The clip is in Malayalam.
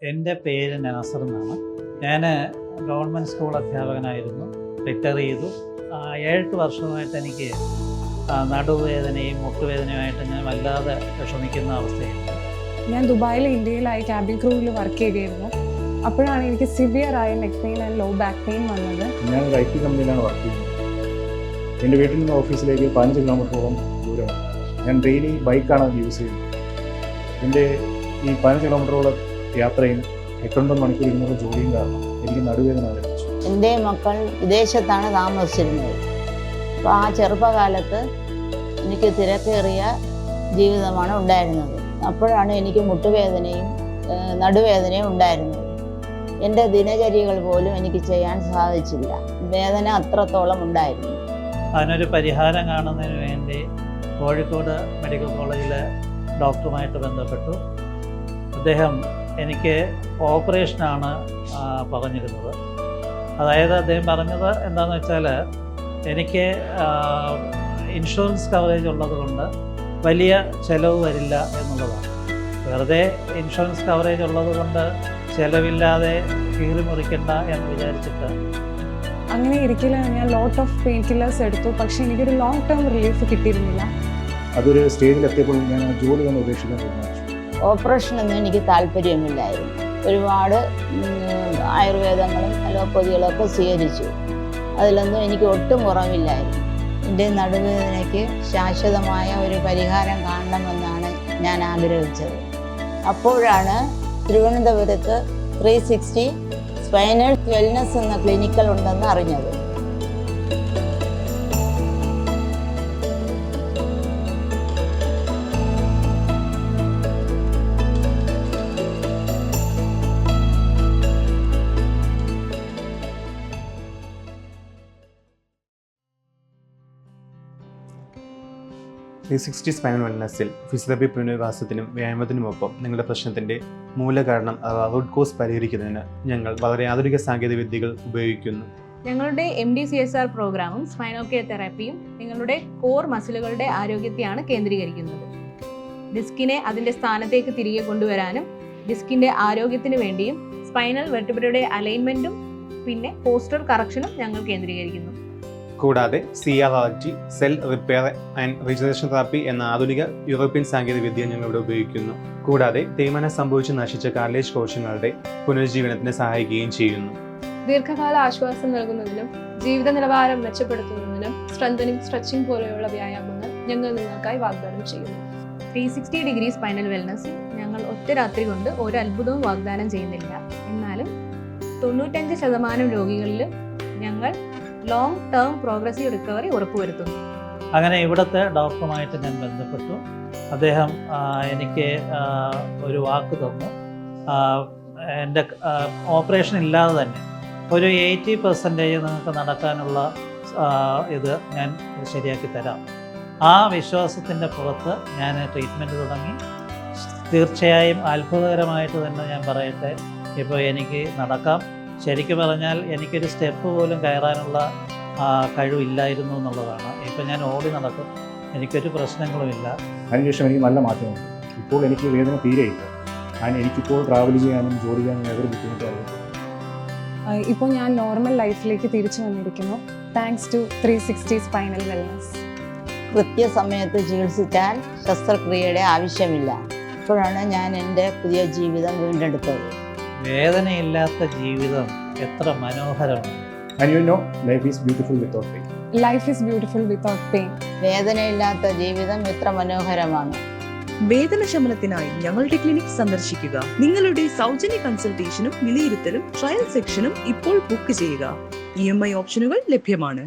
എൻ്റെ പേര് നാസർ എന്നാണ്. ഞാൻ ഗവൺമെൻറ് സ്കൂൾ അധ്യാപകനായിരുന്നു. റിട്ടയർ ചെയ്തു. 7 വർഷമായിട്ട് എനിക്ക് നടുവേദനയും മുട്ടുവേദനയുമായിട്ട് ഞാൻ വല്ലാതെ വിഷമിക്കുന്ന അവസ്ഥയായിരുന്നു. ഞാൻ ദുബായിൽ ഇന്ത്യയിലായി ക്യാബിൻ ക്രൂവിൽ വർക്ക് ചെയ്യുകയായിരുന്നു. അപ്പോഴാണ് എനിക്ക് സിവിയറായ neck pain and low back pain വന്നത്. ഞാൻ ഒരു IT കമ്പനിയിലാണ് വർക്ക് ചെയ്യുന്നത്. എൻ്റെ വീട്ടിൽ നിന്ന് ഓഫീസിലേക്ക് 15 കിലോമീറ്ററോളം ദൂരമാണ്. ഞാൻ ഡെയിലി ബൈക്കാണ് യൂസ് ചെയ്യുന്നത്. എൻ്റെ ഈ 15 കിലോമീറ്ററോളം യാത്രയും 8-9 മണിക്കൂർ ഇരുന്നുള്ള ജോലിയും കാരണം എനിക്ക് നടുവേദന ആരംഭിച്ചു. എൻ്റെ മക്കൾ വിദേശത്താണ് താമസിച്ചിരുന്നത്. അപ്പോൾ ആ ചെറുപ്പകാലത്ത് എനിക്ക് തിരക്കേറിയ ജീവിതമാണ് ഉണ്ടായിരുന്നത്. അപ്പോഴാണ് എനിക്ക് മുട്ടുവേദനയും നടുവേദനയും ഉണ്ടായിരുന്നത്. എൻ്റെ ദിനചര്യകൾ പോലും എനിക്ക് ചെയ്യാൻ സാധിച്ചില്ല. വേദന അത്രത്തോളം ഉണ്ടായിരുന്നു. അതിനൊരു പരിഹാരം കാണുന്നതിന് വേണ്ടി കോഴിക്കോട് മെഡിക്കൽ കോളേജിലെ ഡോക്ടറുമായിട്ട് ബന്ധപ്പെട്ടു. അദ്ദേഹം എനിക്ക് ഓപ്പറേഷനാണ് പറഞ്ഞിരുന്നത്. അതായത് അദ്ദേഹം പറഞ്ഞത് എന്താണെന്ന് വെച്ചാൽ എനിക്ക് ഇൻഷുറൻസ് കവറേജ് ഉള്ളത് കൊണ്ട് വലിയ ചിലവ് വരില്ല എന്നുള്ളതാണ്. വെറുതെ ഇൻഷുറൻസ് കവറേജ് ഉള്ളത് കൊണ്ട് ചിലവില്ലാതെ കീറി മുറിക്കണ്ട എന്ന് വിചാരിച്ചിട്ട് അങ്ങനെ ഇരിക്കില്ല. ഞാൻ ലോട്ട് ഓഫ് പെയിൻ കില്ലേഴ്സ് എടുത്തു. പക്ഷേ എനിക്കൊരു ലോങ് ടേം റിലീഫ് കിട്ടിയിരുന്നില്ല. അതൊരു സ്റ്റേജിലെത്തിയപ്പോൾ ഞാൻ ആ ജോലി തന്നെ ഉപേക്ഷിക്കാൻ തീരുമാനിച്ചു. ഓപ്പറേഷനൊന്നും എനിക്ക് താല്പര്യമില്ലായിരുന്നു. ഒരുപാട് ആയുർവേദങ്ങളും അലോപ്പതികളൊക്കെ സ്വീകരിച്ചു. അതിലൊന്നും എനിക്ക് ഒട്ടും കുറവില്ലായിരുന്നു. എൻ്റെ നടുവേദനയ്ക്ക് ശാശ്വതമായ ഒരു പരിഹാരം കാണണമെന്നാണ് ഞാൻ ആഗ്രഹിച്ചത്. അപ്പോഴാണ് തിരുവനന്തപുരത്ത് 360 സ്പൈനൽ വെൽനസ് എന്ന ക്ലിനിക്കൽ ഉണ്ടെന്ന് അറിഞ്ഞത്. സ്പൈനൽ വെൽനസ്സിൽ ഫിസിയോതെറാപ്പി പുനരധിവാസത്തിനും വ്യായാമത്തിനുമൊപ്പം നിങ്ങളുടെ പ്രശ്നത്തിൻ്റെ മൂലകാരണം റൂട്ട് കോസ് പരിഹരിക്കുന്നതിന് ഞങ്ങൾ വളരെ ആധുനിക സാങ്കേതിക വിദ്യകൾ ഉപയോഗിക്കുന്നു. ഞങ്ങളുടെ MD-CSR പ്രോഗ്രാമും സ്പൈനൽ കെയർ തെറാപ്പിയും നിങ്ങളുടെ കോർ മസിലുകളുടെ ആരോഗ്യത്തെയാണ് കേന്ദ്രീകരിക്കുന്നത്. ഡിസ്കിനെ അതിൻ്റെ സ്ഥാനത്തേക്ക് തിരികെ കൊണ്ടുവരാനും ഡിസ്കിൻ്റെ ആരോഗ്യത്തിന് വേണ്ടിയും സ്പൈനൽ വെർട്ടിബ്രയുടെ അലൈൻമെൻറ്റും പിന്നെ പോസ്റ്റർ കറക്ഷനും ഞങ്ങൾ കേന്ദ്രീകരിക്കുന്നു. കൂടാതെ CRRT, cell repair and regeneration therapy എന്ന ആധുനിക യൂറോപ്യൻ സാങ്കേതിക വിദ്യ ഞങ്ങൾ ഇവിടെ ഉപയോഗിക്കുന്നു. കൂടാതെ തേയ്മാനം സംഭവിച്ച് നശിച്ച കാർലേജ് കോശങ്ങളുടെ പുനരുജ്ജീവനത്തിന് സഹായിക്കുകയും ചെയ്യുന്നു. ദീർഘകാല ആശ്വാസം നൽകുന്നതിനും ജീവിത നിലവാരം മെച്ചപ്പെടുത്തുന്നതിനും സ്ട്രെങ്തനിങ്, സ്ട്രെച്ചിങ് പോലെയുള്ള വ്യായാമങ്ങൾ ഞങ്ങൾ നിങ്ങൾക്കായി വാഗ്ദാനം ചെയ്യുന്നു. 360 ഡിഗ്രി സ്പൈനൽ വെൽനസ്സിൽ ഞങ്ങൾ ഒറ്റ രാത്രി കൊണ്ട് ഒരു അത്ഭുതവും വാഗ്ദാനം ചെയ്യുന്നില്ല. എന്നാലും 95% രോഗികളിൽ ഞങ്ങൾ ലോങ് ടേം പ്രോഗ്രസീവ് റിക്കവറി ഉറപ്പുവരുത്തുന്നു. അങ്ങനെ ഇവിടുത്തെ ഡോക്ടറുമായിട്ട് ഞാൻ ബന്ധപ്പെട്ടു. അദ്ദേഹം എനിക്ക് ഒരു വാക്ക് തന്നു. എൻ്റെ ഓപ്പറേഷൻ ഇല്ലാതെ തന്നെ ഒരു 80% നിങ്ങൾക്ക് നടക്കാനുള്ള ഇത് ഞാൻ ശരിയാക്കി തരാം. ആ വിശ്വാസത്തിൻ്റെ പുറത്ത് ഞാൻ ട്രീറ്റ്മെൻറ്റ് തുടങ്ങി. തീർച്ചയായും അത്ഭുതകരമായിട്ട് തന്നെ ഞാൻ പറയട്ടെ, ഇപ്പോൾ എനിക്ക് നടക്കാം. ശരിക്കും പറഞ്ഞാൽ എനിക്കൊരു സ്റ്റെപ്പ് പോലും കയറാനുള്ള കഴിവില്ലായിരുന്നു എന്നുള്ളതാണ്. ഇപ്പം ഞാൻ ഓടി നടക്കും, എനിക്കൊരു പ്രശ്നങ്ങളുമില്ല. അതിനുശേഷം എനിക്ക് നല്ല മാറ്റമുണ്ട്. ഇപ്പോൾ എനിക്ക് വേദന തീരെയില്ല. എനിക്കിപ്പോൾ ട്രാവൽ ചെയ്യാനും ജോലി ചെയ്യാനും ഏതൊരു ബുദ്ധിമുട്ടായിരുന്നു. ഇപ്പോൾ ഞാൻ നോർമൽ ലൈഫിലേക്ക് തിരിച്ചു വന്നിരിക്കുന്നു. Thanks to 360 spinal wellness. കൃത്യസമയത്ത് ചികിത്സിച്ചാൽ ശസ്ത്രക്രിയയുടെ ആവശ്യമില്ല. അപ്പോഴാണ് ഞാൻ എൻ്റെ പുതിയ ജീവിതം വീണ്ടെടുത്തത്. വേദനയില്ലാത്ത ജീവിതം എത്ര മനോഹരമാണ്. And you know, life is beautiful without pain. Life is beautiful without pain. വേദനയില്ലാത്ത ജീവിതം എത്ര മനോഹരമാണ്. വേദന ശമനത്തിനായി ഞങ്ങളുടെ ക്ലിനിക് സന്ദർശിക്കുക. നിങ്ങളുടെ സൗജന്യ കൺസൾട്ടേഷനും വിലയിരുത്തലും ട്രയൽ സെക്ഷനും ഇപ്പോൾ ബുക്ക് ചെയ്യുക. EMI ഓപ്ഷനുകൾ ലഭ്യമാണ്.